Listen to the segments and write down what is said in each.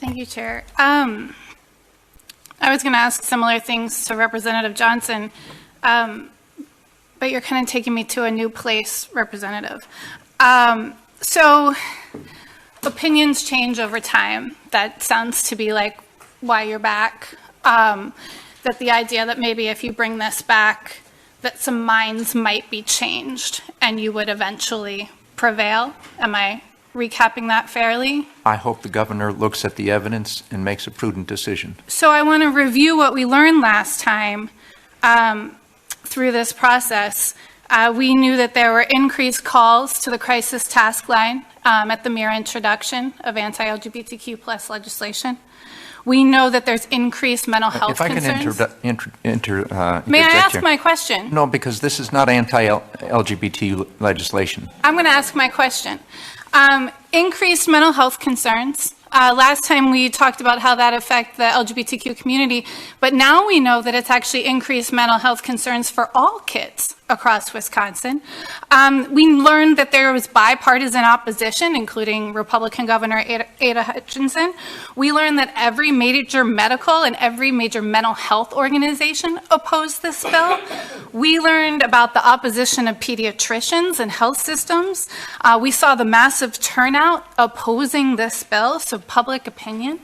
Thank you, Chair. I was going to ask similar things to Representative Johnson, but you're kind of taking me to a new place, Representative. So opinions change over time. That sounds to be like why you're back. That the idea that maybe if you bring this back, that some minds might be changed and you would eventually prevail. Am I recapping that fairly? I hope the governor looks at the evidence and makes a prudent decision. So I want to review what we learned last time through this process. We knew that there were increased calls to the crisis task line at the mere introduction of anti-LGBTQ plus legislation. We know that there's increased mental health concerns. If I can May I ask here. my question? No, because this is not anti-LGBT legislation. I'm going to ask my question. Increased mental health concerns. Last time we talked about how that affects the LGBTQ community, but now we know that it's actually increased mental health concerns for all kids across Wisconsin. We learned that there was bipartisan opposition, including Republican Governor Ada Hutchinson. We learned that every major medical and every major mental health organization opposed this bill. We learned about the opposition of pediatricians and health systems. We saw the massive turnout opposing this bill, so public opinion.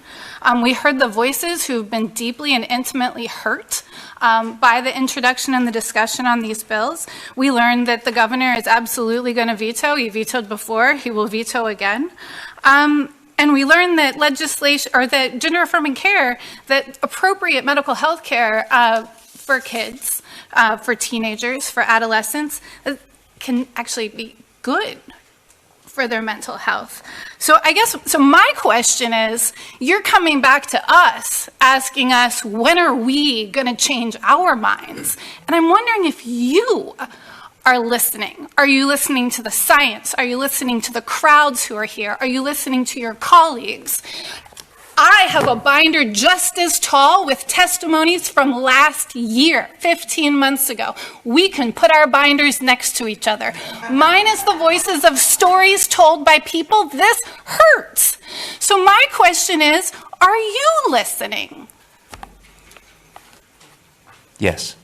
We heard the voices who've been deeply and intimately hurt by the introduction and the discussion on these bills. We learned that the governor is absolutely going to veto. He vetoed before. He will veto again. And we learned that legislation, or that gender affirming care, that appropriate medical health care for kids, for teenagers, for adolescents, can actually be good for their mental health. So my question is, you're coming back to us, asking us, when are we going to change our minds? And I'm wondering if you are listening. Are you listening to the science? Are you listening to the crowds who are here? Are you listening to your colleagues? I have a binder just as tall with testimonies from last year, 15 months ago. We can put our binders next to each other. Mine is the voices of stories told by people. This hurts. So my question is, are you listening? Yes.